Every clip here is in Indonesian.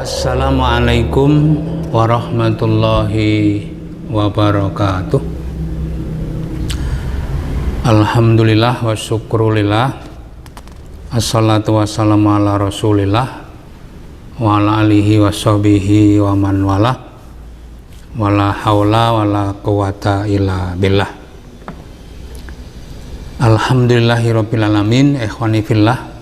Assalamualaikum warahmatullahi wabarakatuh. Alhamdulillah wa syukrulillah. Assalatu wassalamu ala rasulillah wa ala alihi wa sahbihi wa man wala. Wala hawla wala quwata illa billah. Alhamdulillahi rabbil alamin. Ikhwani fillah,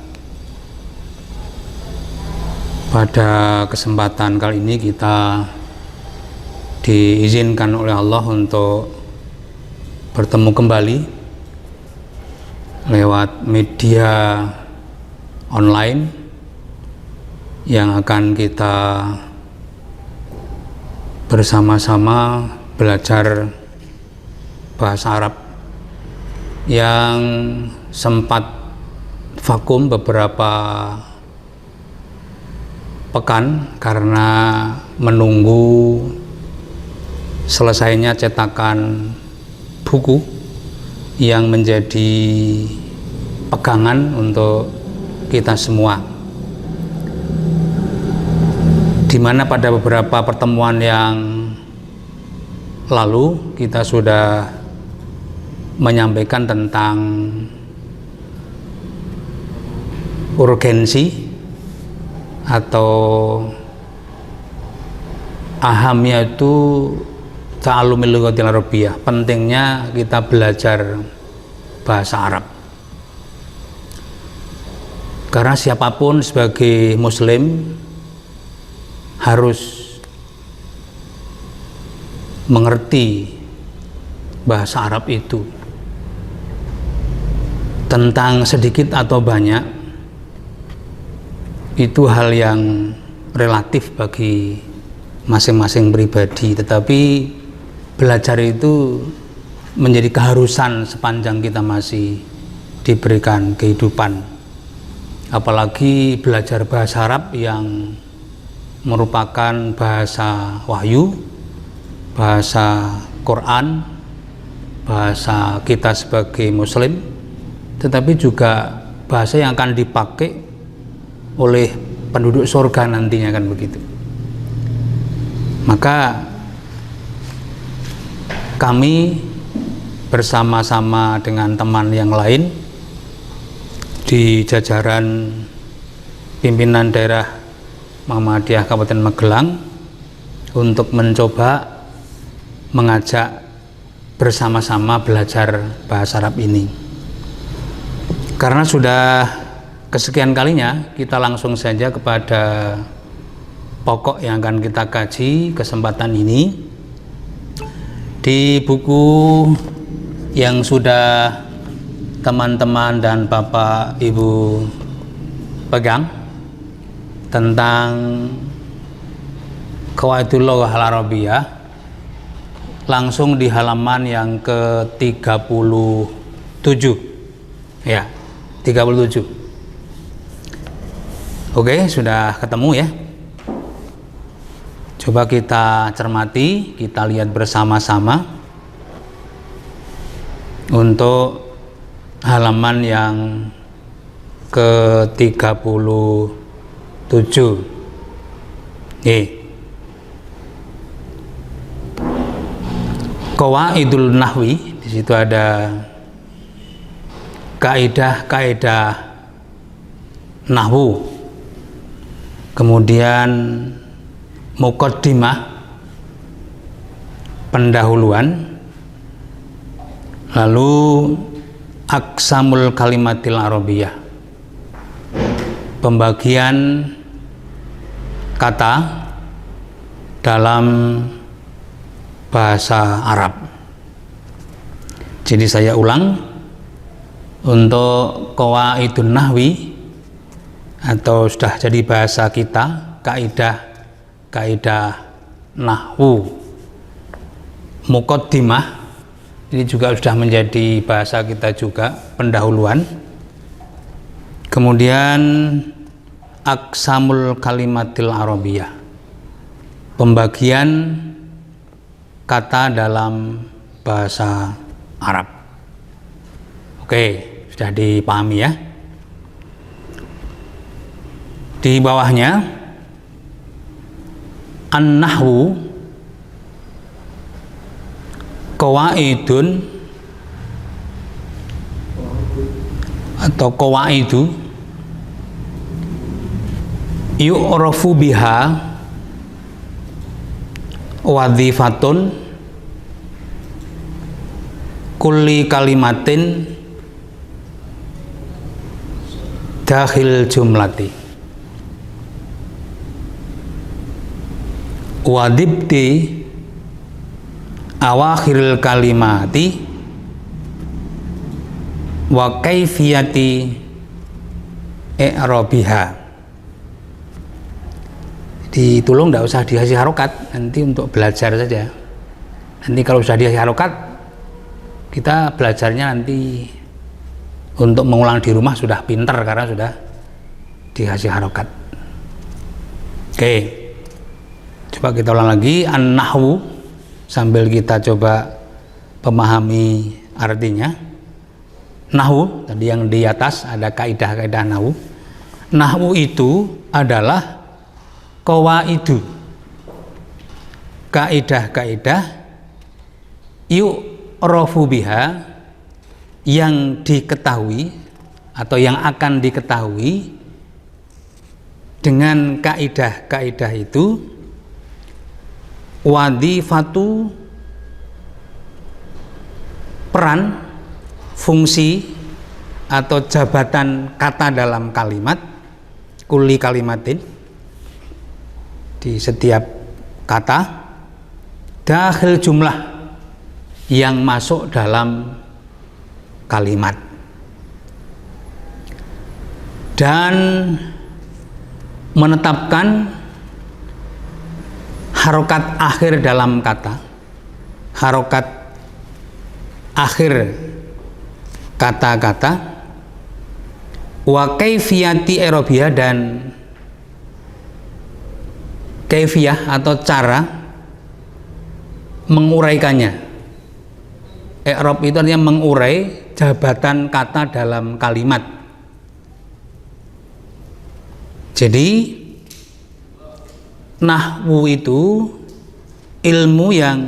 pada kesempatan kali ini kita diizinkan oleh Allah untuk bertemu kembali lewat media online yang akan kita bersama-sama belajar bahasa Arab yang sempat vakum beberapa pekan karena menunggu selesainya cetakan buku yang menjadi pegangan untuk kita semua, di mana pada beberapa pertemuan yang lalu kita sudah menyampaikan tentang urgensi atau ahamiyatu ta'allumil lughatil arabiyyah, pentingnya kita belajar bahasa Arab. Karena siapapun sebagai muslim harus mengerti bahasa Arab itu, tentang sedikit atau banyak itu hal yang relatif bagi masing-masing pribadi, tetapi belajar itu menjadi keharusan sepanjang kita masih diberikan kehidupan, apalagi belajar bahasa Arab yang merupakan bahasa wahyu, bahasa Quran, bahasa kita sebagai muslim, tetapi juga bahasa yang akan dipakai oleh penduduk surga nantinya, kan begitu. Maka kami bersama-sama dengan teman yang lain di jajaran pimpinan daerah Muhammadiyah Kabupaten Magelang untuk mencoba mengajak bersama-sama belajar bahasa Arab ini. Karena sudah kesekian kalinya, kita langsung saja kepada pokok yang akan kita kaji kesempatan ini. Di buku yang sudah teman-teman dan Bapak Ibu pegang tentang Qawaidul Lughah Al-Arabiyyah, langsung di halaman yang ke-37 ya, 37. Oke, sudah ketemu ya. Coba kita cermati, kita lihat bersama-sama untuk halaman yang ke-37. Qawaidul Nahwi, di situ ada kaidah-kaidah nahwu. Kemudian muqaddimah, pendahuluan, lalu aqsamul kalimatil arabiyyah, pembagian kata dalam bahasa Arab. Jadi saya ulang, untuk qawaidun nahwi atau sudah jadi bahasa kita, kaidah nahwu, muqaddimah, ini juga sudah menjadi bahasa kita juga, pendahuluan. Kemudian aqsamul kalimatil arabiyyah, pembagian kata dalam bahasa Arab. Oke, sudah dipahami ya. Di bawahnya An-nahwu qawaidun atau qawaidu yu'rafu biha wadhifatun kulli kalimatin dakhil jumlati wadibti awakhiril kalimati wa kaifiyati i'rabiha. Ditolong tidak usah dikasih harokat, nanti untuk belajar saja. Nanti kalau sudah dikasih harokat, kita belajarnya nanti untuk mengulang di rumah sudah pinter karena sudah dikasih harokat. Oke, coba kita ulang lagi an-nahwu sambil kita coba memahami artinya. Nahwu tadi yang di atas ada kaidah-kaidah nahwu. Nahwu itu adalah qawaidu, kaidah-kaidah yu'rafu biha, yang diketahui atau yang akan diketahui dengan kaidah-kaidah itu, wadhifatu peran, fungsi atau jabatan kata dalam kalimat, kulli kalimatin di setiap kata, dakhil jumlah yang masuk dalam kalimat, dan menetapkan harokat akhir dalam kata, harokat akhir kata-kata, wa kaifiyati i'rabiha, dan kaifiyah atau cara menguraikannya. I'rab itu artinya mengurai jabatan kata dalam kalimat. Jadi nahwu itu ilmu yang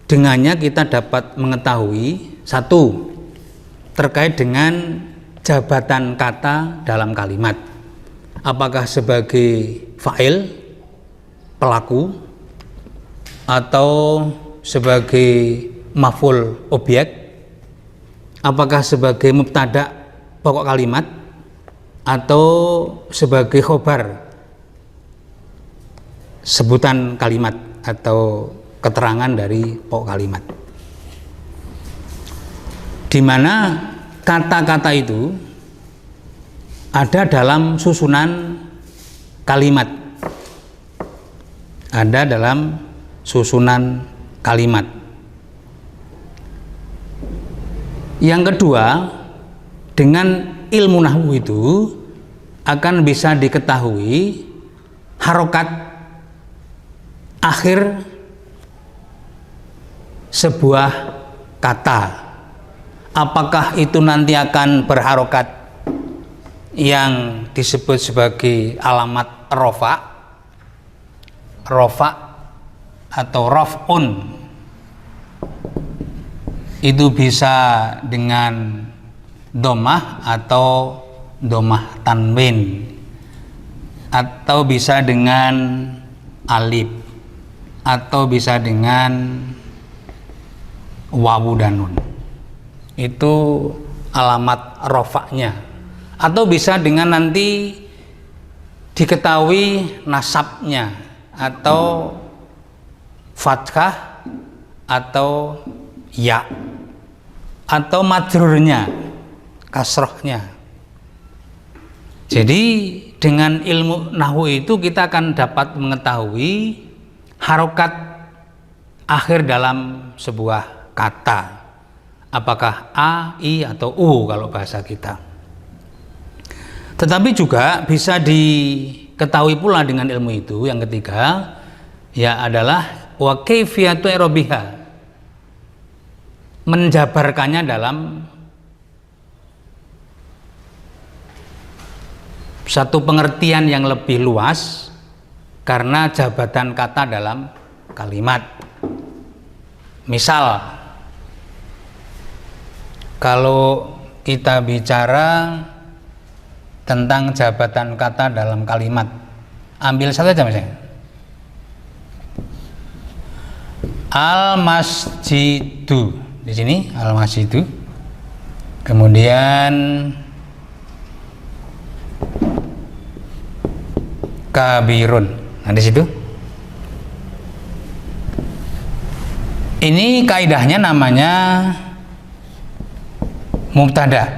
dengannya kita dapat mengetahui satu, terkait dengan jabatan kata dalam kalimat, apakah sebagai fa'il, pelaku, atau sebagai maf'ul, objek, apakah sebagai mubtada, pokok kalimat, atau sebagai khobar, sebutan kalimat atau keterangan dari pokok kalimat, di mana kata-kata itu ada dalam susunan kalimat, ada dalam susunan kalimat. Yang kedua, dengan ilmu nahwu itu akan bisa diketahui harokat akhir sebuah kata, apakah itu nanti akan berharokat yang disebut sebagai alamat rofa atau raf'un, itu bisa dengan domah atau domah tanwin, atau bisa dengan alif, atau bisa dengan wawu dan nun, itu alamat rofaknya. Atau bisa dengan nanti diketahui nasabnya, atau fathah, atau ya, atau majrurnya, kasrohnya. Jadi dengan ilmu nahwu itu kita akan dapat mengetahui harokat akhir dalam sebuah kata, apakah a, i, atau u kalau bahasa kita. Tetapi juga bisa diketahui pula dengan ilmu itu, yang ketiga ya adalah wa kaifiyatu i'rabiha, menjabarkannya dalam satu pengertian yang lebih luas, karena jabatan kata dalam kalimat. Misal, kalau kita bicara tentang jabatan kata dalam kalimat, ambil satu aja misalnya, al-masjidu, di sini al-masjidu, kemudian kabirun, nah di situ. Ini kaidahnya namanya mubtada.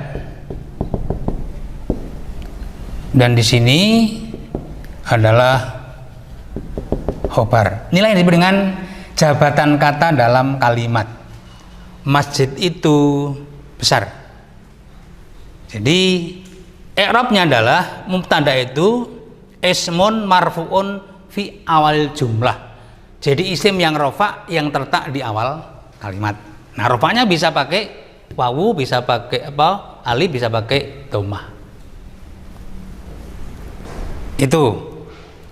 Dan di sini adalah khobar. Inilah yang disebut dengan jabatan kata dalam kalimat. Masjid itu besar. Jadi i'rabnya adalah mubtada itu ismun marfu'un fi awal jumlah. Jadi isim yang rofa yang terletak di awal kalimat. Nah, rofanya bisa pakai wawu, bisa pakai apa? Alif, bisa pakai dhammah. Itu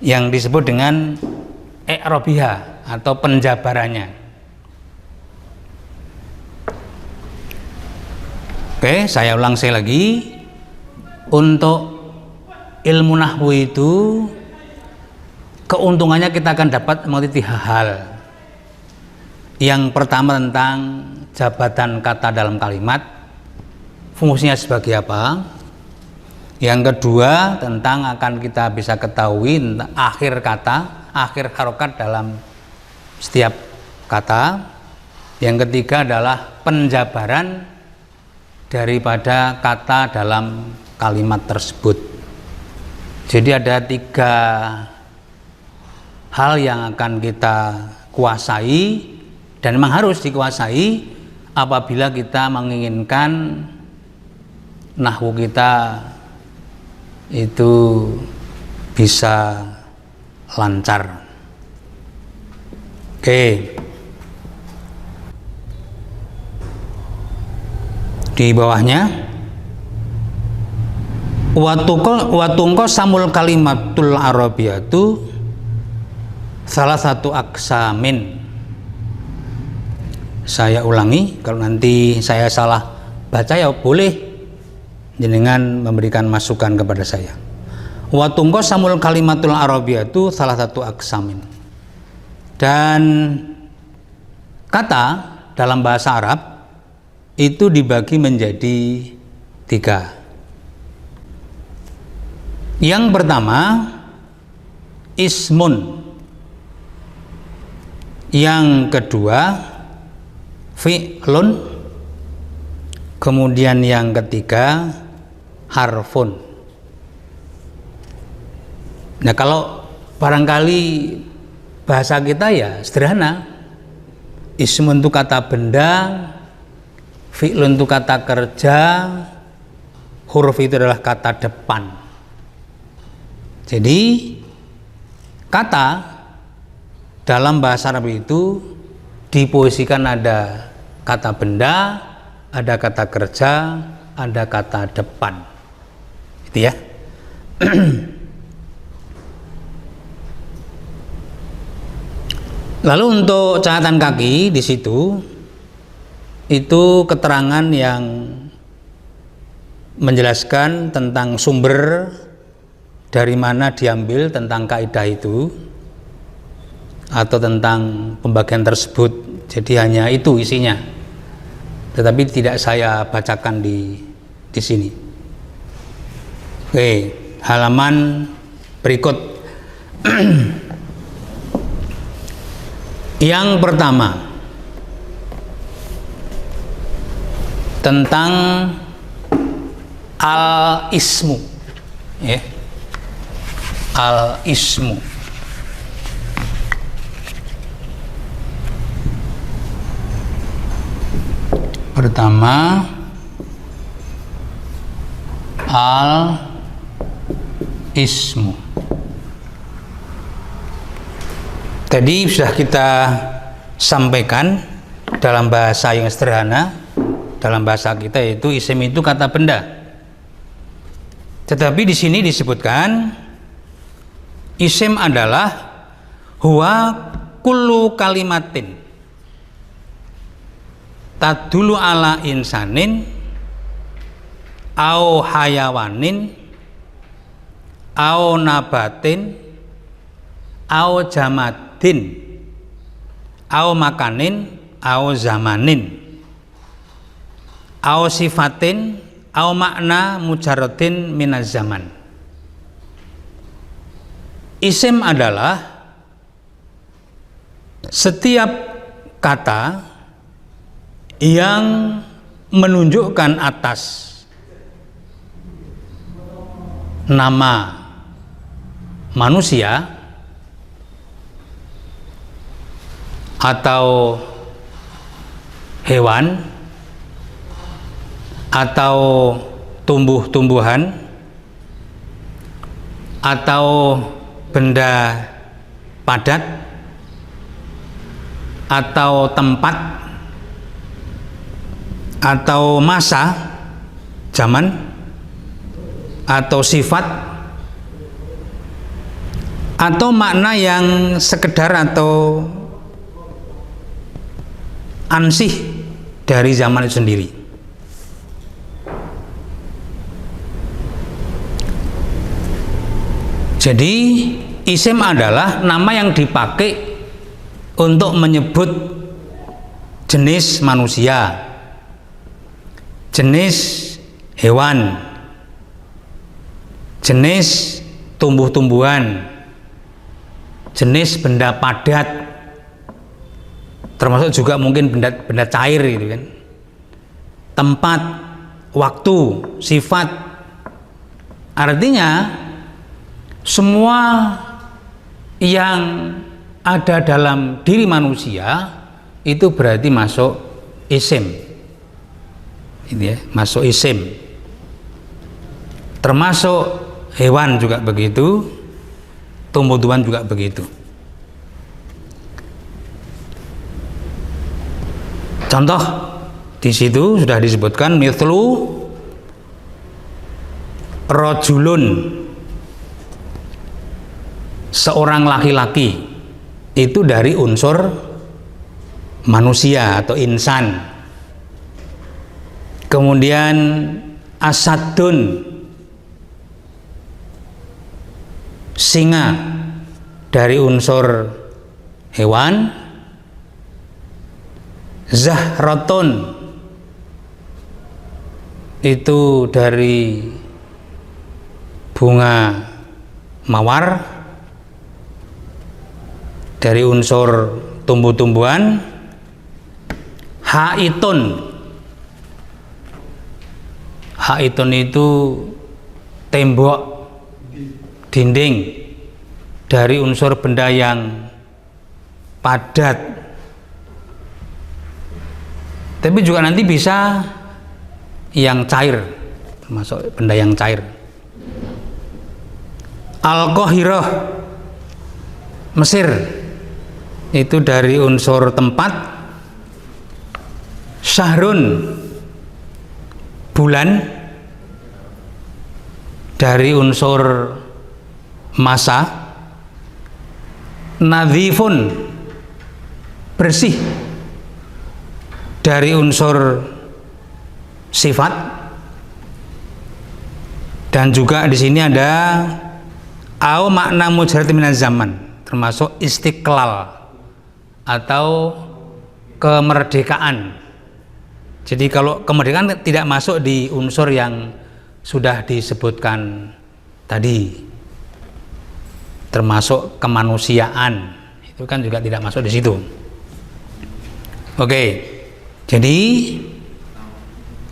yang disebut dengan i'rabiyah atau penjabarannya. Oke, saya ulang sekali lagi. Untuk ilmu nahwu itu keuntungannya kita akan dapat mengerti 3 hal. Yang pertama tentang jabatan kata dalam kalimat, fungsinya sebagai apa. Yang kedua tentang akan kita bisa ketahui tentang akhir kata, akhir harokat dalam setiap kata. Yang ketiga adalah penjabaran daripada kata dalam kalimat tersebut. Jadi ada 3 hal yang akan kita kuasai dan memang harus dikuasai apabila kita menginginkan nahwu kita itu bisa lancar. Oke. Di bawahnya watungko samul kalimatul arabiyatu salah satu aksamin. Saya ulangi, kalau nanti saya salah baca ya boleh jenengan memberikan masukan kepada saya. Watungko samul kalimatul arabiyatu salah satu aksamin. Dan kata dalam bahasa Arab itu dibagi menjadi 3. Yang pertama ismun, yang kedua fi'lun, kemudian yang ketiga harfun. Nah, kalau barangkali bahasa kita ya sederhana, ismun itu kata benda, fi'lun itu kata kerja, huruf itu adalah kata depan. Jadi kata dalam bahasa Arab itu diposisikan ada kata benda, ada kata kerja, ada kata depan. Itu ya. Lalu untuk catatan kaki di situ itu keterangan yang menjelaskan tentang sumber dari mana diambil tentang kaidah itu atau tentang pembagian tersebut. Jadi hanya itu isinya, tetapi tidak saya bacakan di sini. Oke, halaman berikut. Yang pertama tentang al-ismu, ya. Al-ismu. Pertama al-ismu. Tadi sudah kita sampaikan dalam bahasa yang sederhana, dalam bahasa kita yaitu isim itu kata benda. Tetapi di sini disebutkan Isim adalah huwa kullu kalimatin tadulu ala insanin au hayawanin au nabatin au jamadin au makanin au zamanin au sifatin au makna mujarradin minaz zaman. Isim adalah setiap kata yang menunjukkan atas nama manusia atau hewan atau tumbuh-tumbuhan atau benda padat atau tempat atau masa zaman atau sifat atau makna yang sekedar atau ansih dari zaman itu sendiri. Jadi isim adalah nama yang dipakai untuk menyebut jenis manusia, jenis hewan, jenis tumbuh-tumbuhan, jenis benda padat, termasuk juga mungkin benda cair gitu kan, tempat, waktu, sifat. Artinya semua yang ada dalam diri manusia itu berarti masuk isim, ini ya, masuk isim. Termasuk hewan juga begitu, tumbuh-tumbuhan juga begitu. Contoh di situ sudah disebutkan mithlu rajulun, seorang laki-laki, itu dari unsur manusia atau insan. Kemudian asadun, singa, dari unsur hewan. Zahratun, itu dari bunga mawar, dari unsur tumbuh-tumbuhan. Haitun, haitun itu tembok, dinding, dari unsur benda yang padat. Tapi juga nanti bisa yang cair, termasuk benda yang cair. Al-Qahirah, Mesir, itu dari unsur tempat. Syahrun, bulan, dari unsur masa. Nadhifun, bersih, dari unsur sifat. Dan juga di sini ada au makna mujarrad minaz zaman, termasuk istiqlal atau kemerdekaan. Jadi kalau kemerdekaan tidak masuk di unsur yang sudah disebutkan tadi, termasuk kemanusiaan, itu kan juga tidak masuk di situ. Oke, jadi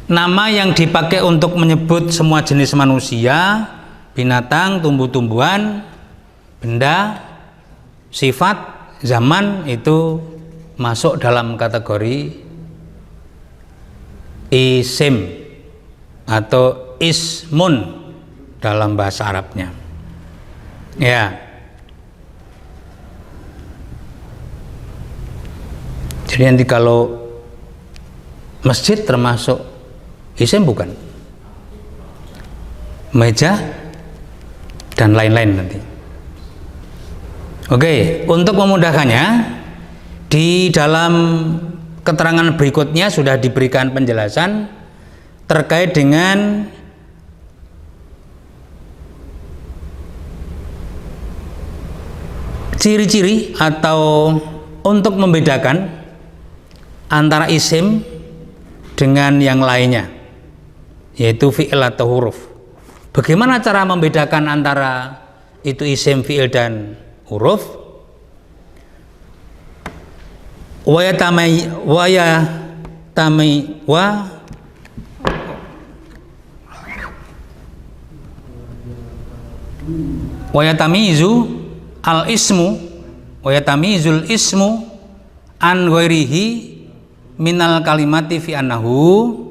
nama yang dipakai untuk menyebut semua jenis manusia, binatang, tumbuh-tumbuhan, benda, sifat, zaman, itu masuk dalam kategori isim atau ismun dalam bahasa Arabnya. Ya. Jadi nanti kalau masjid termasuk isim bukan? Meja dan lain-lain nanti. Oke, untuk memudahkannya, di dalam keterangan berikutnya sudah diberikan penjelasan terkait dengan ciri-ciri atau untuk membedakan antara isim dengan yang lainnya, yaitu fi'il atau huruf. Bagaimana cara membedakan antara itu isim, fi'il dan huruf? Wayatamizu al-ismul ismu an ghairihi minal kalimati fi annahu.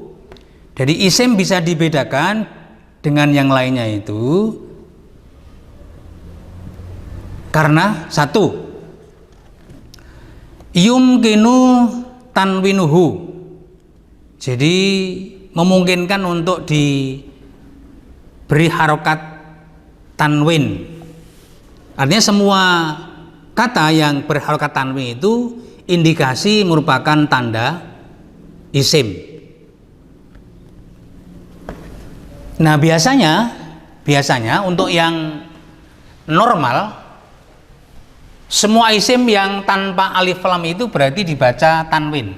Jadi isim bisa dibedakan dengan yang lainnya itu karena satu, yumkinu tanwinuhu, jadi memungkinkan untuk diberi harokat tanwin. Artinya semua kata yang berharokat tanwin itu indikasi merupakan tanda isim. Nah, biasanya untuk yang normal, semua isim yang tanpa alif lam itu berarti dibaca tanwin.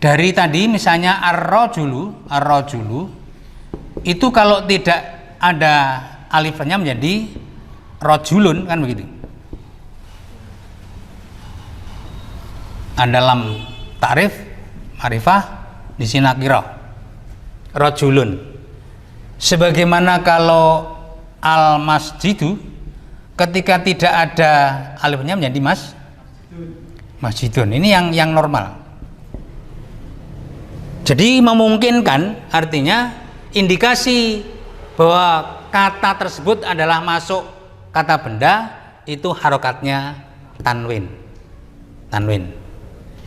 Dari tadi misalnya ar-rajulu itu kalau tidak ada alif lamnya menjadi rajulun, kan begitu. Ada lam ta'rif, ma'rifah, di sini nakirah, rajulun. Sebagaimana kalau al-masjidu, ketika tidak ada alifnya menjadi masjidun. Ini yang normal. Jadi memungkinkan, artinya indikasi bahwa kata tersebut adalah masuk kata benda itu harokatnya tanwin.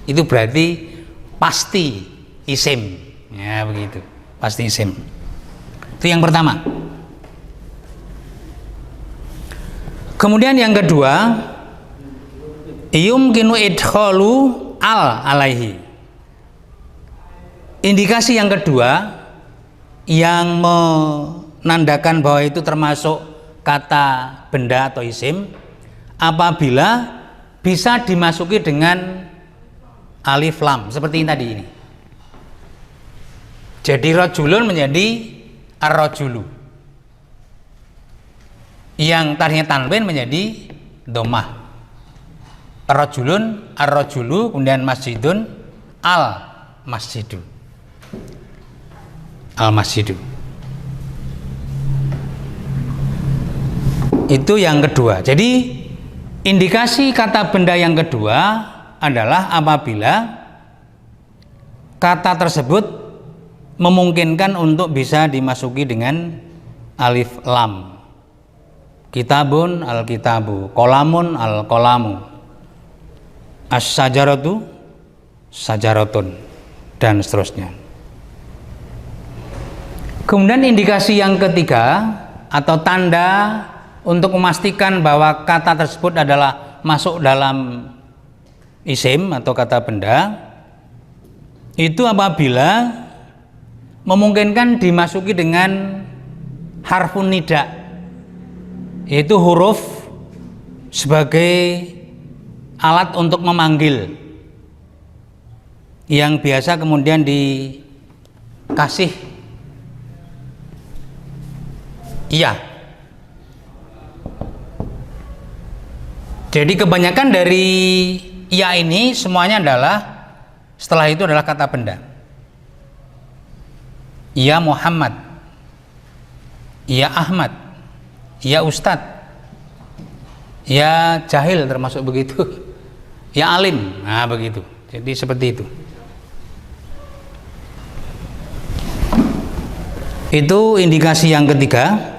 Itu berarti pasti isim, ya begitu, pasti isim. Itu yang pertama. Kemudian yang kedua, yumkinu idkhalu alaihi. Indikasi yang kedua yang menandakan bahwa itu termasuk kata benda atau isim apabila bisa dimasuki dengan alif lam seperti tadi ini. Jadi rajulun menjadi ar-rajulu, yang tadinya tanwin menjadi dhammah. Rajulun ar-rajulu, kemudian masjidun al-masjidu. Al-masjidu. Itu yang kedua. Jadi indikasi kata benda yang kedua adalah apabila kata tersebut memungkinkan untuk bisa dimasuki dengan alif lam. Kitabun al-kitabu, kolamun al-kolamu, as-sajaratu sajaratun, dan seterusnya. Kemudian indikasi yang ketiga atau tanda untuk memastikan bahwa kata tersebut adalah masuk dalam isim atau kata benda itu apabila memungkinkan dimasuki dengan harfun nida, yaitu huruf sebagai alat untuk memanggil yang biasa kemudian dikasih iya. Jadi kebanyakan dari iya ini semuanya adalah setelah itu adalah kata benda. Ya Muhammad, ya Ahmad, ya Ustadz, ya Jahil, termasuk begitu, ya Alim, nah begitu. Jadi seperti itu. Itu indikasi yang ketiga.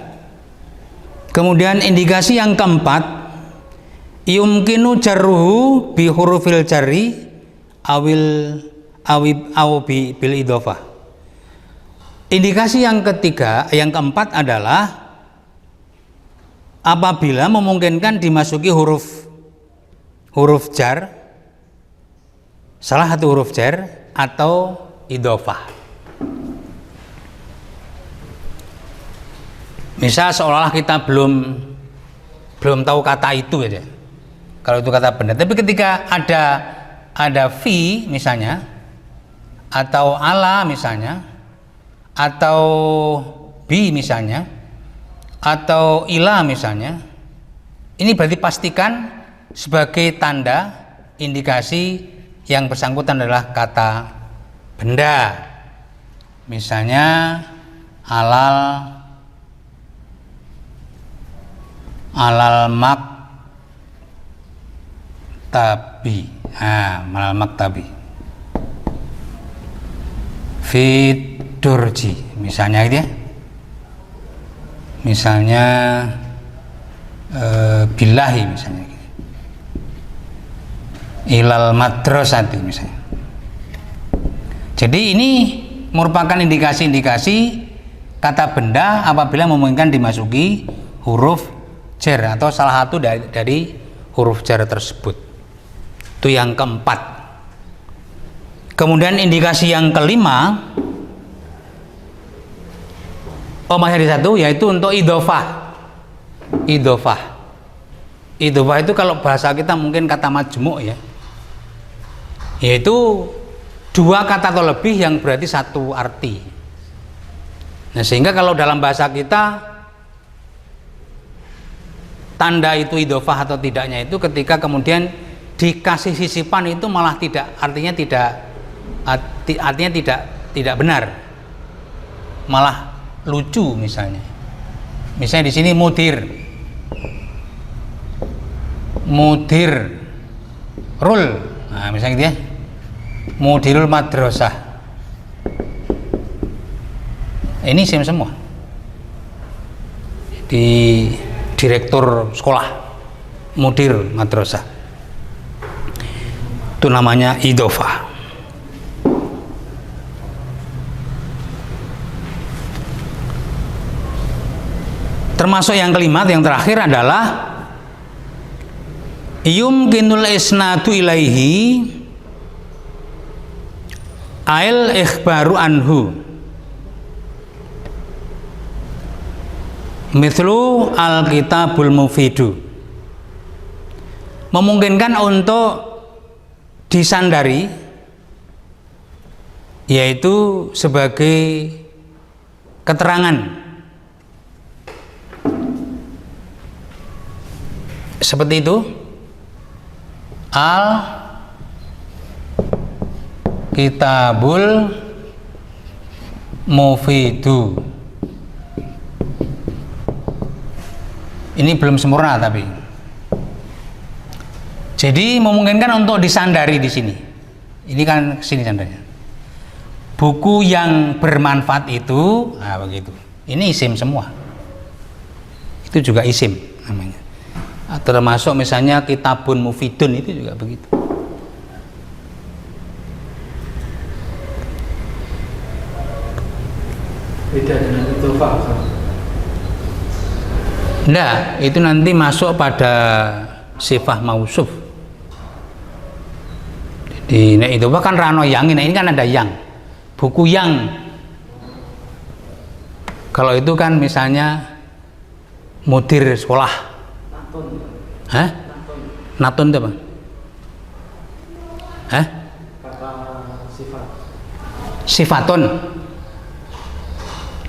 Kemudian indikasi yang keempat, yumkinu jarruhu bi hurufil jarri awib bil idhofah. Indikasi yang ketiga, yang keempat adalah apabila memungkinkan dimasuki huruf jar, salah satu huruf jar atau idhofah. Misal seolah-olah kita belum tahu kata itu aja, kalau itu kata benda. Tapi ketika ada fi misalnya, atau ala misalnya, atau bi misalnya, atau ila misalnya, ini berarti pastikan sebagai tanda indikasi yang bersangkutan adalah kata benda. Misalnya alal maktabi, malal maktabi, fidurji misalnya gitu ya. Misalnya billahi misalnya gitu. Ilal madrasati misalnya. Jadi ini merupakan indikasi-indikasi kata benda apabila memungkinkan dimasuki huruf jar atau salah satu dari huruf jar tersebut. Itu yang keempat. Kemudian indikasi yang kelima, masih ada satu, yaitu untuk idhofah. Idhofah itu kalau bahasa kita mungkin kata majmu' ya, yaitu dua kata atau lebih yang berarti satu arti. Nah, sehingga kalau dalam bahasa kita tanda itu idhofah atau tidaknya itu ketika kemudian dikasih sisipan itu malah artinya tidak benar, malah lucu. Misalnya di sini mudirul, nah misalnya gitu ya, mudirul madrasah, ini isim semua, di direktur sekolah, mudir madrasah, itu namanya idhofah. Termasuk yang kelima, yang terakhir adalah yumkinul isnadu ilaihi ail ikhbaru anhu mithlu al-kitabul mufidu. Memungkinkan untuk disandari, yaitu sebagai keterangan seperti itu, al-kitabul mufidu. Ini belum sempurna tapi. Jadi memungkinkan untuk disandari di sini. Ini kan sini sandarnya. Buku yang bermanfaat itu, nah begitu. Ini isim semua. Itu juga isim namanya. Termasuk misalnya kitabun mufidun itu juga begitu. Beda dengan itu Pak. Nah, itu nanti masuk pada sifah mausuf. Jadi itu bahkan rano yang ini kan ada yang buku yang. Kalau itu kan misalnya mudir sekolah. Hah? Natun itu apa? Hah? Kata sifat. Sifatun.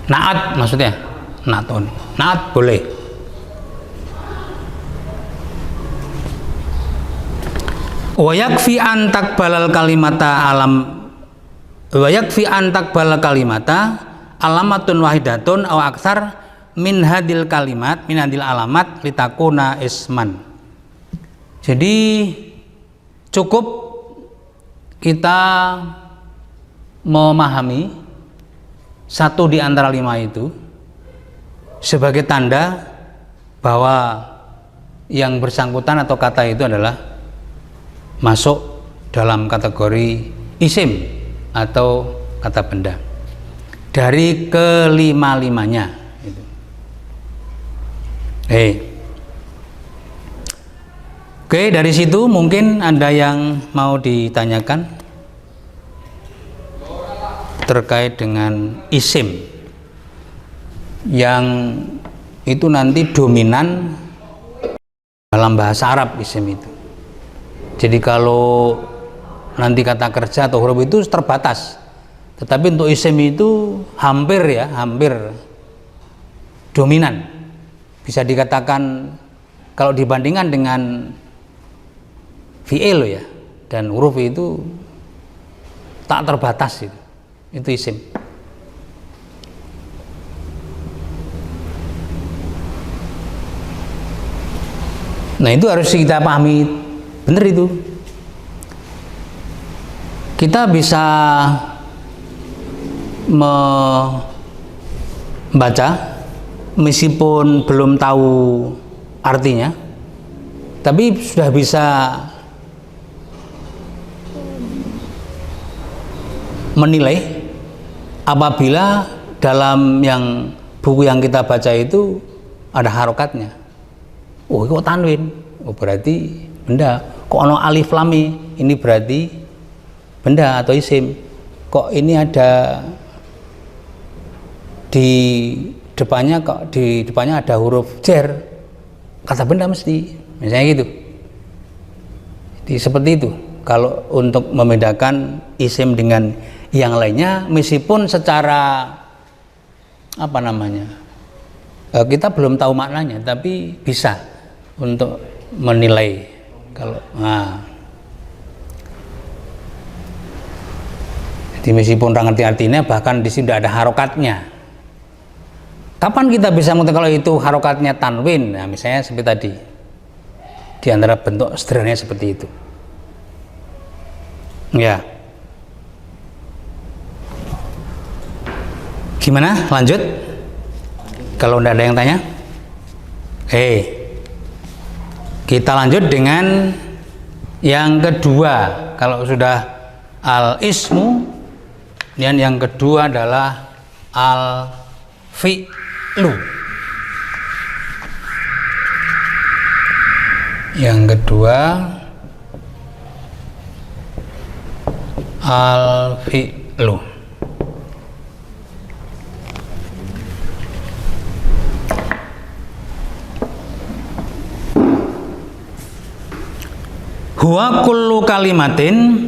Naat maksudnya. Natun. Naat boleh. Wa yakfi an takbalal kalimata alamatun wahidatun aw aksar min hadil alamat litakuna isman. Jadi cukup kita memahami satu di antara lima itu sebagai tanda bahwa yang bersangkutan atau kata itu adalah masuk dalam kategori isim atau kata benda dari kelima-limanya. Oke, dari situ mungkin ada yang mau ditanyakan terkait dengan isim yang itu nanti dominan dalam bahasa Arab isim itu. Jadi kalau nanti kata kerja atau huruf itu terbatas, tetapi untuk isim itu hampir dominan. Bisa dikatakan kalau dibandingkan dengan fi'il ya, dan huruf itu tak terbatas itu isim. Nah itu harus kita pahami benar itu. Kita bisa membaca meskipun belum tahu artinya, tapi sudah bisa menilai apabila dalam yang buku yang kita baca itu ada harokatnya. Oh kok tanwin, oh berarti benda. Kok ono alif lam ini berarti benda atau isim. Kok ini ada di depannya, kok di depannya ada huruf jar, kata benda mesti, misalnya gitu. Jadi seperti itu kalau untuk membedakan isim dengan yang lainnya, meskipun secara apa namanya kita belum tahu maknanya, tapi bisa untuk menilai. Kalau jadi meskipun orang ngerti artinya, bahkan di sini tidak ada harokatnya. Kapan kita bisa mengetahui kalau itu harokatnya tanwin? Nah, misalnya seperti tadi, di antara bentuk sederhananya seperti itu. Ya. Gimana? Lanjut? Kalau tidak ada yang tanya? Kita lanjut dengan yang kedua. Kalau sudah al-ismu, dan yang kedua adalah al-fi'lu. Yang kedua al-fi'lu. Huwa kullu kalimatin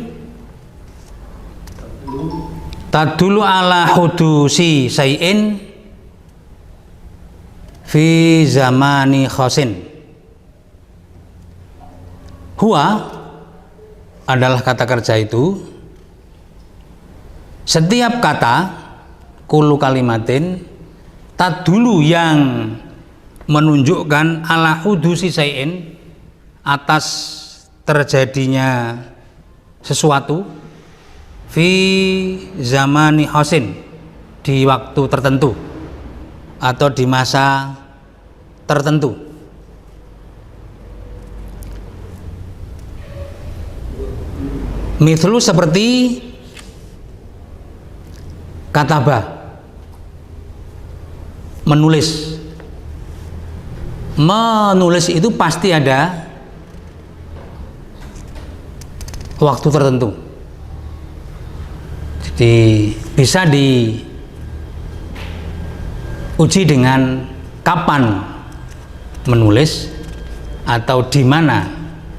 tadulu ala hudusi syai'in fi zamani khosin. Huwa adalah kata kerja itu, setiap kata kullu kalimatin tadulu yang menunjukkan ala hudusi syai'in, atas terjadinya sesuatu, fi zamani khosin, di waktu tertentu atau di masa tertentu. Mithlu seperti kataba, menulis. Menulis itu pasti ada waktu tertentu. Jadi bisa diuji dengan kapan menulis atau di mana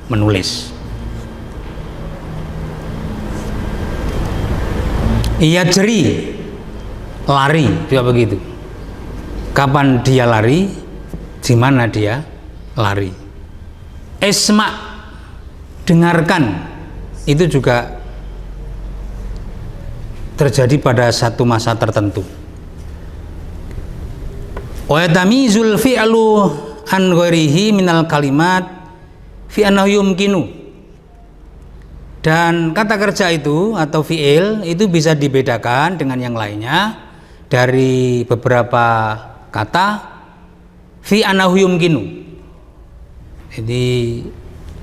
menulis. Ia jeri, lari, juga begitu. Kapan dia lari, di mana dia lari. Isma, dengarkan, itu juga terjadi pada satu masa tertentu. Wa yatamizul fi'lu an ghairihi minal kalimat fi annahu yumkinu. Dan kata kerja itu atau fi'il itu bisa dibedakan dengan yang lainnya dari beberapa kata fi annahu yumkinu. Jadi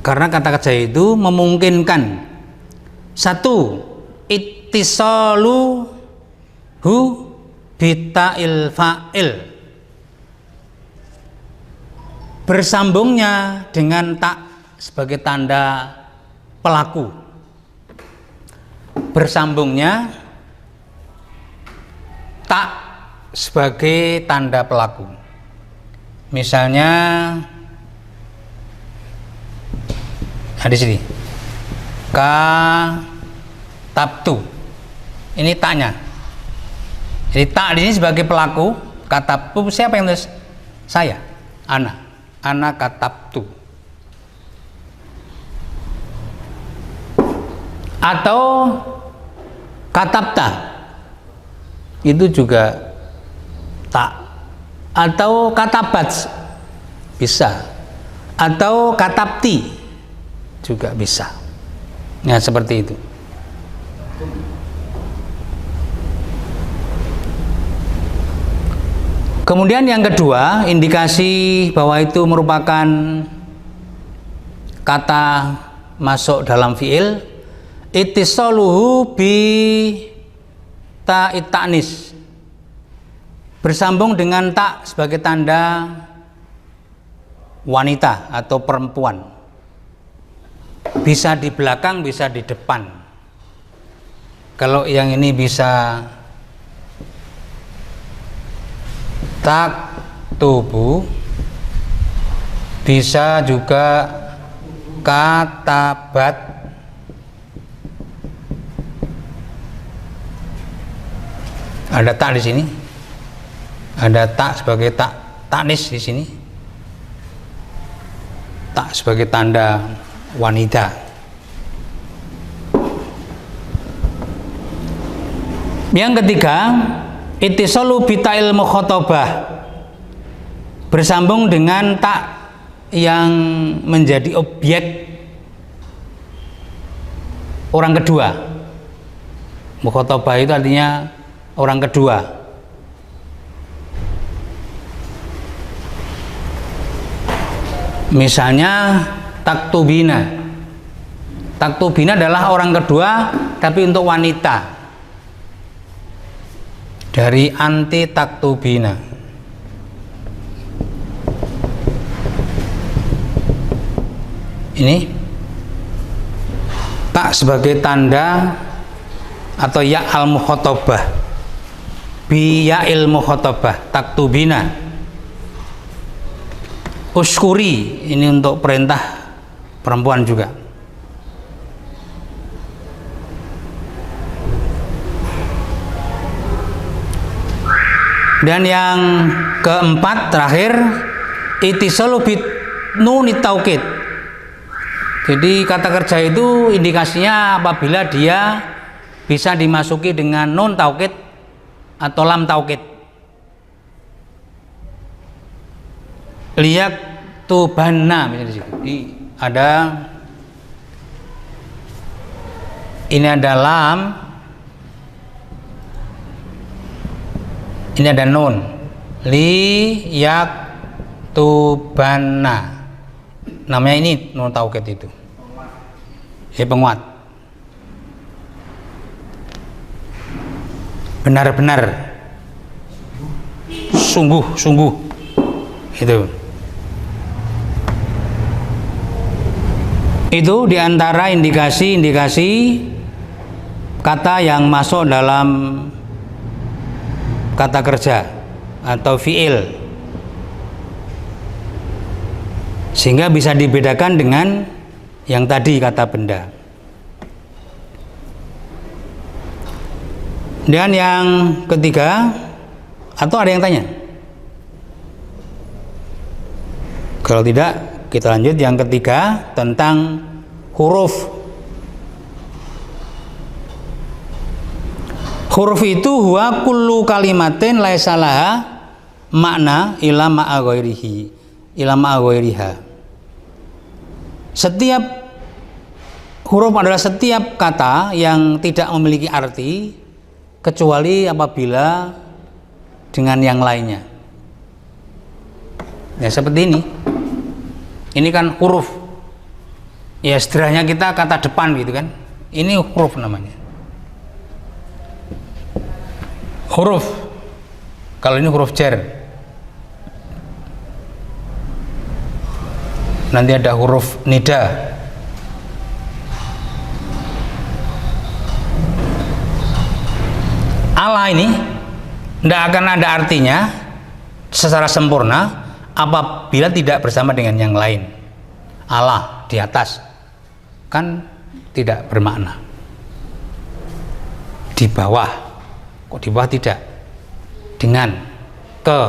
karena kata kerja itu memungkinkan satu, ittisalu hu bita'il fa'il, bersambungnya dengan tak sebagai tanda pelaku, bersambungnya tak sebagai tanda pelaku. Misalnya di sini katabtu, ini taknya. Jadi tak di sini sebagai pelaku, katabtu siapa yang tulis? Saya, ana katabtu. Atau katabta, itu juga tak. Atau katabat bisa, atau katabti juga bisa. Ya, seperti itu. Kemudian yang kedua, indikasi bahwa itu merupakan kata masuk dalam fiil, ittisaluhu bi ta'it ta'nis, bersambung dengan tak sebagai tanda wanita atau perempuan, bisa di belakang bisa di depan. Kalau yang ini bisa tak tubuh, bisa juga katabat, ada tak di sini, ada tak sebagai tak taknis di sini, tak sebagai tanda wanita. Yang ketiga, ittisalu bita'il mukhatabah, bersambung dengan tak yang menjadi objek orang kedua. Mukhatabah itu artinya orang kedua. Misalnya taktubina. Taktubina adalah orang kedua tapi untuk wanita. Dari anti taktubina. Ini tak sebagai tanda atau ya al mukhatabah, bi ya il mukhatabah, taktubina. Uskuri, ini untuk perintah perempuan juga. Dan yang keempat terakhir, ittisalu bit nunit taukid. Jadi kata kerja itu indikasinya apabila dia bisa dimasuki dengan nun taukid atau lam taukid. Liyak tubanna misalnya di situ. Ini ada lam, ini ada nun. Liyak tubanna. Namanya ini nun taukid itu. Penguat. Benar-benar. Sungguh-sungguh. Itu diantara indikasi-indikasi kata yang masuk dalam kata kerja atau fiil, sehingga bisa dibedakan dengan yang tadi kata benda. Dan yang ketiga, atau ada yang tanya? Kalau tidak, kita lanjut yang ketiga tentang huruf. Huruf itu huwa kullu kalimatin laisa laha makna ila ma'a ghairihi, ila ma'a ghairiha. Setiap huruf adalah setiap kata yang tidak memiliki arti kecuali apabila dengan yang lainnya. Ya seperti ini. Ini kan huruf. Ya istilahnya kita kata depan gitu kan. Ini huruf namanya. Huruf. Kalau ini huruf jar. nanti ada huruf nida. Ala ini tidak akan ada artinya secara sempurna apabila tidak bersama dengan yang lain. Allah di atas kan tidak bermakna. Di bawah, kok di bawah tidak? Dengan, ke,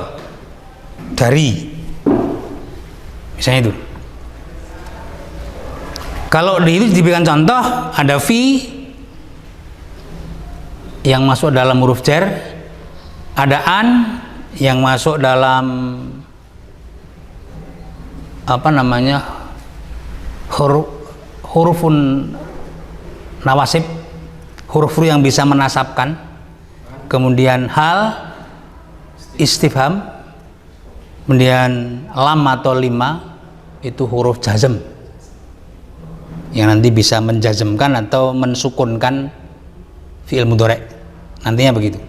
dari, misalnya itu. Kalau di itu diberikan contoh, ada fi yang masuk dalam huruf jar, ada an yang masuk dalam apa namanya hurufun nawasib, huruf yang bisa menasabkan, kemudian hal, istifham, kemudian lam atau lima itu huruf jazm yang nanti bisa menjazmkan atau mensukunkan fi'il mudhari', nantinya begitu.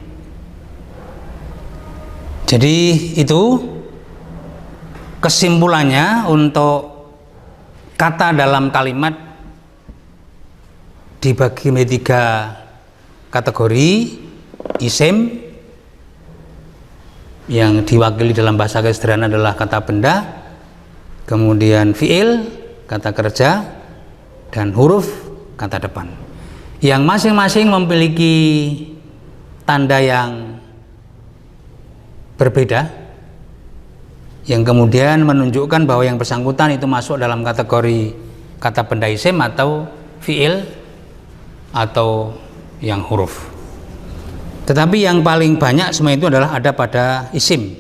Jadi itu kesimpulannya untuk kata dalam kalimat dibagi menjadi 3 kategori. Isim yang diwakili dalam bahasa kesederhanaan adalah kata benda, kemudian fi'il kata kerja, dan huruf kata depan yang masing-masing memiliki tanda yang berbeda, yang kemudian menunjukkan bahwa yang bersangkutan itu masuk dalam kategori kata benda isim atau fi'il atau yang huruf. Tetapi yang paling banyak semua itu adalah ada pada isim,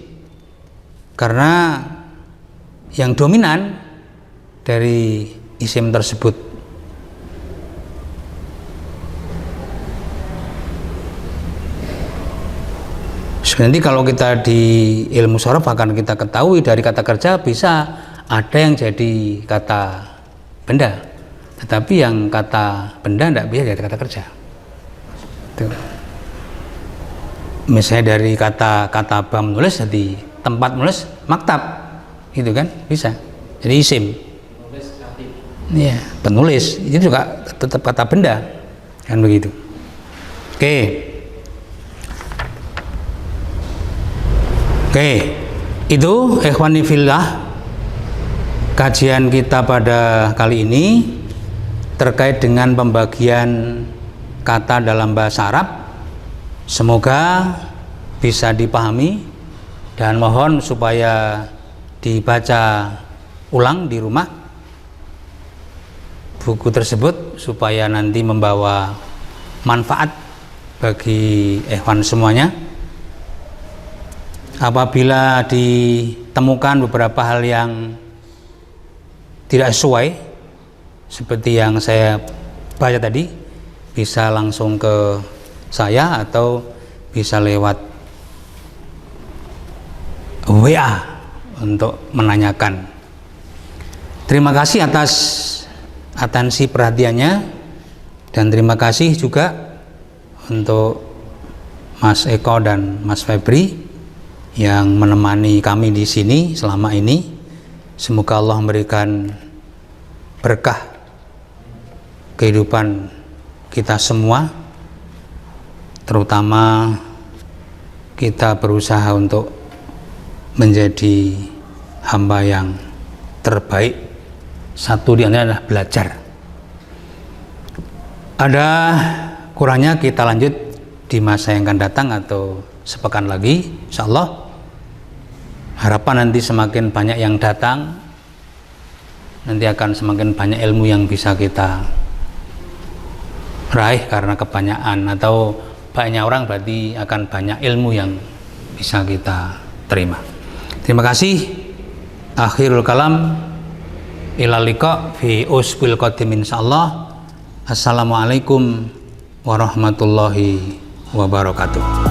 karena yang dominan dari isim tersebut. Nanti kalau kita di ilmu sorof akan kita ketahui dari kata kerja bisa ada yang jadi kata benda, tetapi yang kata benda tidak bisa jadi kata kerja. Tuh. Misalnya dari kata bam menulis jadi tempat menulis maktab, gitu kan, bisa jadi isim. Iya, penulis itu juga tetap kata benda, kan begitu. Oke, itu ikhwani fillah kajian kita pada kali ini terkait dengan pembagian kata dalam bahasa Arab. Semoga bisa dipahami dan mohon supaya dibaca ulang di rumah buku tersebut supaya nanti membawa manfaat bagi ikhwan semuanya. Apabila ditemukan beberapa hal yang tidak sesuai seperti yang saya baca tadi, bisa langsung ke saya atau bisa lewat WA untuk menanyakan. Terima kasih atas atensi perhatiannya, dan terima kasih juga untuk Mas Eko dan Mas Febri yang menemani kami di sini selama ini. Semoga Allah memberikan berkah kehidupan kita semua, terutama kita berusaha untuk menjadi hamba yang terbaik. Satu di antaranya adalah belajar. Ada kurangnya kita lanjut di masa yang akan datang atau sepekan lagi, insyaallah. Harapan nanti semakin banyak yang datang, nanti akan semakin banyak ilmu yang bisa kita raih, karena kebanyakan atau banyak orang berarti akan banyak ilmu yang bisa kita terima. Terima kasih. Akhirul kalam, ilal liqa fi usbil qadim insyaallah. Assalamualaikum warahmatullahi wabarakatuh.